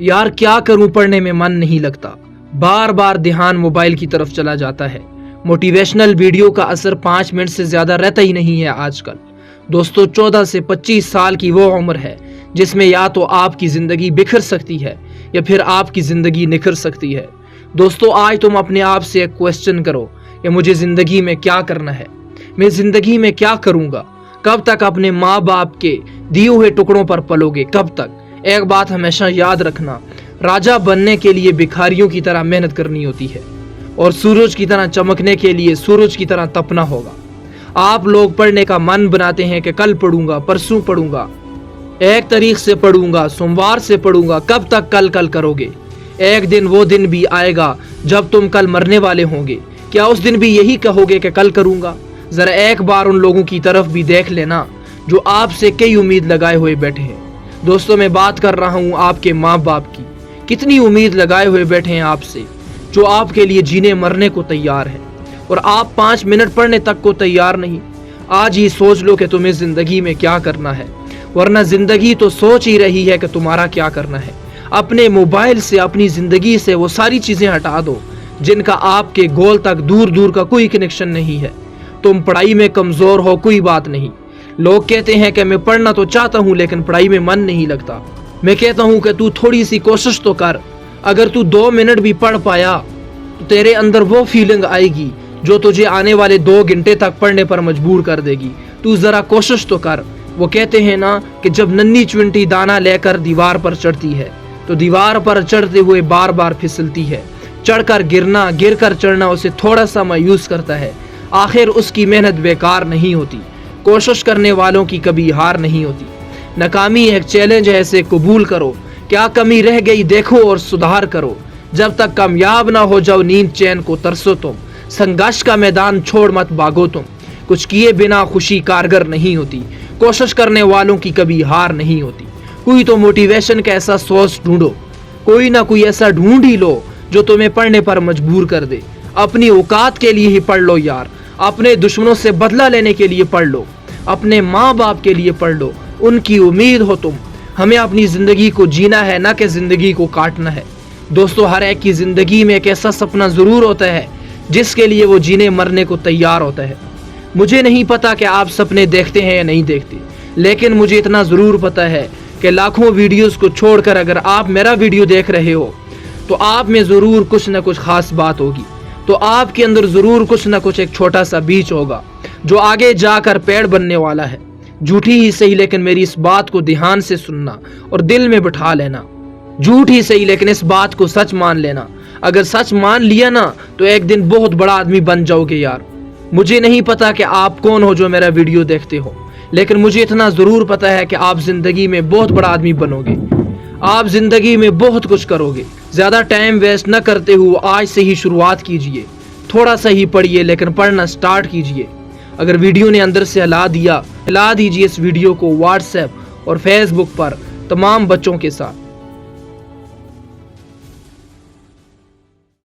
यार क्या करूं, पढ़ने में मन नहीं लगता, बार बार ध्यान मोबाइल की तरफ चला जाता है। मोटिवेशनल वीडियो का असर 5 मिनट से ज्यादा रहता ही नहीं है आजकल। दोस्तों 14 से 25 साल की वो उम्र है जिसमें या तो आपकी जिंदगी बिखर सकती है या फिर आपकी जिंदगी निखर सकती है। दोस्तों आज तुम अपने आप से एक क्वेश्चन करो कि मुझे जिंदगी में क्या करना है, मैं जिंदगी में क्या करूंगा। कब तक अपने माँ बाप के दिए हुए टुकड़ों पर पलोगे, कब तक। एक बात हमेशा याद रखना, राजा बनने के लिए भिखारियों की तरह मेहनत करनी होती है और सूरज की तरह चमकने के लिए सूरज की तरह तपना होगा। आप लोग पढ़ने का मन बनाते हैं कि कल पढ़ूंगा, परसों पढ़ूंगा, 1 तारीख से पढ़ूंगा, सोमवार से पढ़ूंगा। कब तक कल कल करोगे। एक दिन वो दिन भी आएगा जब तुम कल मरने वाले होंगे। क्या उस दिन भी यही कहोगे कि कल करूंगा। जरा एक बार उन लोगों की तरफ भी देख लेना जो आपसे कई उम्मीद लगाए हुए बैठे हैं। दोस्तों मैं बात कर रहा हूँ आपके माँ बाप की। कितनी उम्मीद लगाए हुए बैठे हैं आपसे, जो आपके लिए जीने मरने को तैयार है और आप 5 मिनट पढ़ने तक को तैयार नहीं। आज ही सोच लो कि तुम्हें जिंदगी में क्या करना है, वरना जिंदगी तो सोच ही रही है कि तुम्हारा क्या करना है। अपने मोबाइल से, अपनी जिंदगी से वो सारी चीजें हटा दो जिनका आपके गोल तक दूर दूर का कोई कनेक्शन नहीं है। तुम पढ़ाई में कमजोर हो, कोई बात नहीं। लोग कहते हैं कि मैं पढ़ना तो चाहता हूँ लेकिन पढ़ाई में मन नहीं लगता। मैं कहता हूँ कि तू थोड़ी सी कोशिश तो कर। अगर तू 2 मिनट भी पढ़ पाया तो तेरे अंदर वो फीलिंग आएगी जो तुझे आने वाले 2 घंटे तक पढ़ने पर मजबूर कर देगी। तू जरा कोशिश तो कर। वो कहते हैं ना कि जब नन्ही चुनटी दाना लेकर दीवार पर चढ़ती है तो दीवार पर चढ़ते हुए बार बार फिसलती है। चढ़कर गिरना, गिर कर चढ़ना उसे थोड़ा सा मायूस करता है। आखिर उसकी मेहनत बेकार नहीं होती। कोशिश करने वालों की कभी हार नहीं होती। नाकामी एक चैलेंज है, इसे कबूल करो। क्या कमी रह गई देखो और सुधार करो। जब तक कामयाब ना हो जाओ नींद चैन को तरसो तुम। संघर्ष का मैदान छोड़ मत भागो तुम। कुछ किए बिना खुशी कारगर नहीं होती। कोशिश करने वालों की कभी हार नहीं होती। कोई तो मोटिवेशन का ऐसा सोर्स ढूंढो, कोई ना कोई ऐसा ढूंढ ही लो जो तुम्हें पढ़ने पर मजबूर कर दे। अपनी औकात के लिए ही पढ़ लो यार। अपने दुश्मनों से बदला लेने के लिए पढ़ लो। अपने माँ बाप के लिए पढ़ लो, उनकी उम्मीद हो तुम। हमें अपनी जिंदगी को जीना है, ना कि जिंदगी को काटना है। दोस्तों हर एक की जिंदगी में एक ऐसा सपना जरूर होता है जिसके लिए वो जीने मरने को तैयार होता है। मुझे नहीं पता कि आप सपने देखते हैं या नहीं देखते, लेकिन मुझे इतना जरूर पता है कि लाखों वीडियोस को छोड़कर अगर आप मेरा वीडियो देख रहे हो तो आप में जरूर कुछ ना कुछ खास बात होगी। तो आपके अंदर जरूर कुछ ना कुछ एक छोटा सा बीज होगा जो आगे जाकर पेड़ बनने वाला है। झूठी ही सही लेकिन मेरी इस बात को ध्यान से सुनना और दिल में बिठा लेना। झूठ ही सही लेकिन इस बात को सच मान लेना। अगर सच मान लिया ना तो एक दिन बहुत बड़ा आदमी बन जाओगे यार। मुझे नहीं पता कि आप कौन हो जो मेरा वीडियो देखते हो, लेकिन मुझे इतना जरूर पता है कि आप जिंदगी में बहुत बड़ा आदमी बनोगे। आप जिंदगी में बहुत कुछ करोगे। ज्यादा टाइम वेस्ट न करते हुए आज से ही शुरुआत कीजिए। थोड़ा सा ही पढ़िए लेकिन पढ़ना स्टार्ट कीजिए। अगर वीडियो ने अंदर से हिला दीजिए इस वीडियो को व्हाट्सएप और फेसबुक पर तमाम बच्चों के साथ।